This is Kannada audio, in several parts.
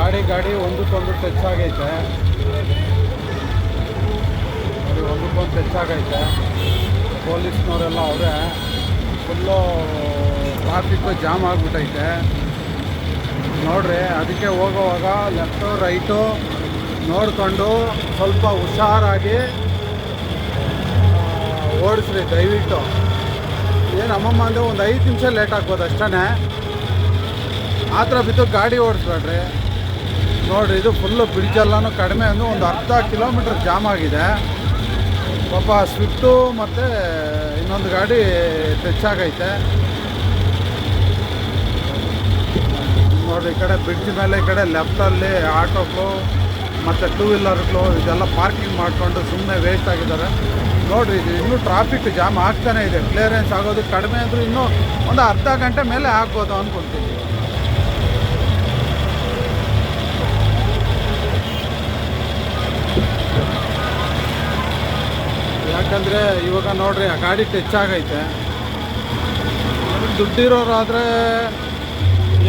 ಗಾಡಿ ಒಂದಕ್ಕೊಂದು ಟಚ್ ಆಗೈತೆ. ಒಂದಕ್ಕೊಂದು ಟಚ್ ಆಗೈತೆ. ಪೊಲೀಸ್ನವರೆಲ್ಲ ಅವರೇ ಫುಲ್ಲು ಟ್ರಾಫಿಕ್ಕು ಜಾಮ್ ಆಗಿಬಿಟ್ಟೈತೆ ನೋಡ್ರಿ. ಅದಕ್ಕೆ ಹೋಗೋವಾಗ ಲೆಫ್ಟು ರೈಟು ನೋಡಿಕೊಂಡು ಸ್ವಲ್ಪ ಹುಷಾರಾಗಿ ಓಡಿಸ್ರಿ ದಯವಿಟ್ಟು. ಏನು ಅಮ್ಮಮ್ಮ ಅಂದರೆ ಒಂದು 5 ನಿಮಿಷ ಲೇಟ್ ಆಗ್ಬೋದು ಅಷ್ಟೇ. ಆ ಥರ ಬಿದ್ದು ಗಾಡಿ ಓಡಿಸ್ಬೇಡ್ರಿ. ನೋಡಿರಿ, ಇದು ಫುಲ್ಲು ಬ್ರಿಡ್ಜೆಲ್ಲನೂ ಕಡಿಮೆ ಅಂದರೆ ಒಂದು ಅರ್ಧ ಕಿಲೋಮೀಟ್ರ್ ಜಾಮ್ ಆಗಿದೆ. ಪಾಪ ಸ್ವಿಫ್ಟು ಮತ್ತು ಇನ್ನೊಂದು ಗಾಡಿ ಟಚ್ ಆಗೈತೆ ನೋಡಿರಿ. ಈ ಕಡೆ ಬ್ರಿಡ್ಜ್ ಮೇಲೆ ಈ ಕಡೆ ಲೆಫ್ಟಲ್ಲಿ ಆಟೋಗಳು ಮತ್ತು 2 ವೀಲರ್ಗಳು ಇದೆಲ್ಲ ಪಾರ್ಕಿಂಗ್ ಮಾಡಿಕೊಂಡು ಸುಮ್ಮನೆ ವೇಸ್ಟ್ ಆಗಿದ್ದಾರೆ ನೋಡಿರಿ. ಇದು ಇನ್ನೂ ಟ್ರಾಫಿಕ್ ಜಾಮ್ ಆಗ್ತಾನೇ ಇದೆ. ಕ್ಲಿಯರೆನ್ಸ್ ಆಗೋದು ಕಡಿಮೆ ಅಂದರೂ ಇನ್ನೂ ಒಂದು ಅರ್ಧ ಗಂಟೆ ಮೇಲೆ ಆಗ್ಬೋದು ಅಂದ್ಕೊಳ್ತೀನಿ. ಯಾಕಂದರೆ ಇವಾಗ ನೋಡಿರಿ, ಆ ಗಾಡಿ ಟಚ್ ಆಗೈತೆ. ದುಡ್ಡಿರೋರಾದರೆ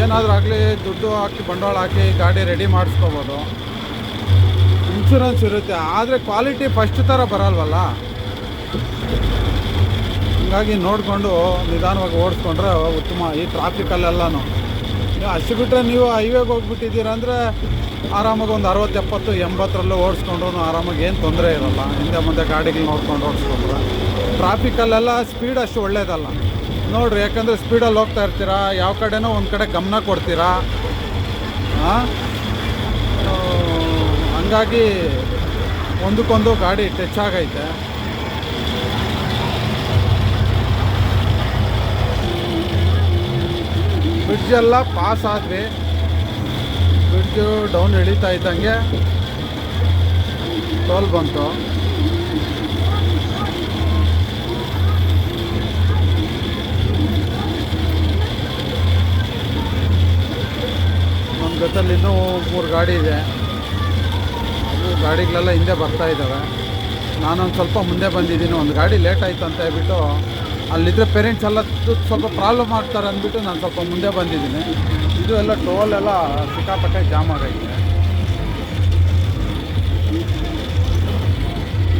ಏನಾದರೂ ಆಗಲಿ ದುಡ್ಡು ಹಾಕಿ ಬಂಡವಾಳ ಹಾಕಿ ಗಾಡಿ ರೆಡಿ ಮಾಡಿಸ್ಕೋಬೋದು, ಇನ್ಶೂರೆನ್ಸ್ ಇರುತ್ತೆ. ಆದರೆ ಕ್ವಾಲಿಟಿ ಫಸ್ಟ್ ಥರ ಬರಲ್ವಲ್ಲ. ಹೀಗಾಗಿ ನೋಡಿಕೊಂಡು ನಿಧಾನವಾಗಿ ಓಡಿಸ್ಕೊಂಡ್ರೆ ಉತ್ತಮ. ಈ ಟ್ರಾಫಿಕಲ್ಲೆಲ್ಲನೂ ಅಷ್ಟು ಬಿಟ್ಟರೆ ನೀವು ಹೈವೇಗೆ ಹೋಗ್ಬಿಟ್ಟಿದ್ದೀರ ಅಂದರೆ ಆರಾಮಾಗಿ ಒಂದು 60, 70, 80ರಲ್ಲೂ ಓಡಿಸ್ಕೊಂಡ್ರು ಆರಾಮಾಗಿ ಏನು ತೊಂದರೆ ಇರೋಲ್ಲ. ಹಿಂದೆ ಮುಂದೆ ಗಾಡಿಗಳು ನೋಡ್ಕೊಂಡು ಓಡಿಸ್ಕೊಂಡ್ರೆ ಟ್ರಾಫಿಕಲ್ಲೆಲ್ಲ ಸ್ಪೀಡ್ ಅಷ್ಟು ಒಳ್ಳೆಯದಲ್ಲ ನೋಡಿರಿ. ಯಾಕಂದರೆ ಸ್ಪೀಡಲ್ಲಿ ಹೋಗ್ತಾ ಇರ್ತೀರಾ, ಯಾವ ಕಡೆನೋ ಒಂದು ಕಡೆ ಗಮನ ಕೊಡ್ತೀರಾ. ಹಂಗಾಗಿ ಒಂದಕ್ಕೊಂದು ಗಾಡಿ ಟಚ್ ಆಗೈತೆ. ಬ್ರಿಡ್ಜೆಲ್ಲ ಪಾಸ್ ಆದ್ವಿ. ಬ್ರಿಡ್ಜು ಡೌನ್ ಇಳಿತಾ ಇದ್ದಂಗೆ ಟೋಲ್ ಬಂತು. ನಮ್ಮ ಜೊತೆಲಿ ಇನ್ನೂ 3 ಗಾಡಿ ಇದೆ. ಅದು ಗಾಡಿಗಳೆಲ್ಲ ಹಿಂದೆ ಬರ್ತಾ ಇದ್ದಾವೆ. ನಾನೊಂದು ಸ್ವಲ್ಪ ಮುಂದೆ ಬಂದಿದ್ದೀನಿ. ಒಂದು ಗಾಡಿ ಲೇಟ್ ಆಯಿತು ಅಂತ ಹೇಳ್ಬಿಟ್ಟು ಅಲ್ಲಿದ್ದರೆ ಪೇರೆಂಟ್ಸ್ ಎಲ್ಲ ಸ್ವಲ್ಪ ಪ್ರಾಬ್ಲಮ್ ಆಗ್ತಾರೆ ಅಂದ್ಬಿಟ್ಟು ನಾನು ಸ್ವಲ್ಪ ಮುಂದೆ ಬಂದಿದ್ದೀನಿ. ಇದು ಎಲ್ಲ ಟೋಲೆಲ್ಲ ಸಿಕ್ಕಾಪಟ್ಟೆ ಜಾಮ್ ಆಗೈತೆ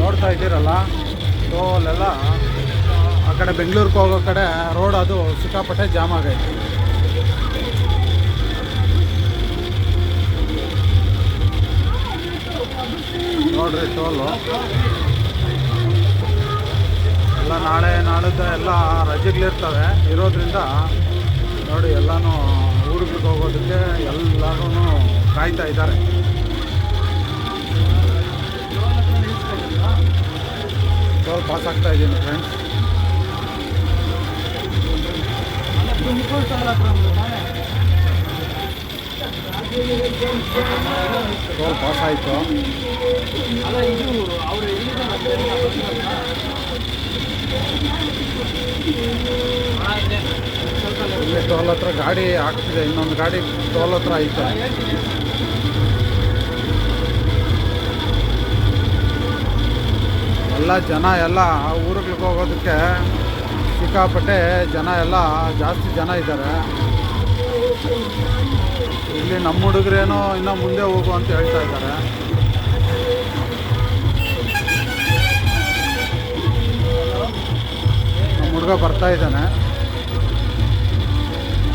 ನೋಡ್ತಾ ಇದ್ದೀರಲ್ಲ. ಟೋಲೆಲ್ಲ ಆ ಕಡೆ ಬೆಂಗಳೂರಿಗೆ ಹೋಗೋ ಕಡೆ ರೋಡ್ ಅದು ಸಿಕ್ಕಾಪಟ್ಟೆ ಜಾಮ್ ಆಗೈತೆ. ನೋಡ್ರಿ ಟೋಲು ಎಲ್ಲ ನಾಳೆ ನಾಳಿದ್ದು ಎಲ್ಲ ರಜೆಗಳಿರ್ತವೆ ಇರೋದ್ರಿಂದ ನೋಡಿ ಎಲ್ಲನೂ ಊರಿಗೆ ಹೋಗೋದಕ್ಕೆ ಎಲ್ಲರೂ ಕಾಯ್ತಾ ಇದ್ದಾರೆ. ಟೋಲ್ ಪಾಸ್ ಆಗ್ತಾ ಇದ್ದೀನಿ ಫ್ರೆಂಡ್ಸ್. ಟೋಲ್ ಪಾಸ್ ಆಯಿತು. ಇಲ್ಲಿ ಟೋಲ್ ಹತ್ರ ಗಾಡಿ ಆಗ್ತಿದೆ. ಇನ್ನೊಂದು ಗಾಡಿ ಟೋಲ್ ಹತ್ರ ಐತೆ. ಎಲ್ಲ ಜನ ಎಲ್ಲ ಊರುಗಳಿಗೆ ಹೋಗೋದಕ್ಕೆ ಸಿಕ್ಕಾಪಟ್ಟೆ ಜನ ಎಲ್ಲ ಜಾಸ್ತಿ ಜನ ಇದ್ದಾರೆ. ಇಲ್ಲಿ ನಮ್ಮ ಹುಡುಗರೇನೋ ಇನ್ನೂ ಮುಂದೆ ಹೋಗು ಅಂತ ಹೇಳ್ತಾ ಇದ್ದಾರೆ. ನಮ್ಮ ಹುಡುಗ ಬರ್ತಾ ಇದ್ದಾನೆ.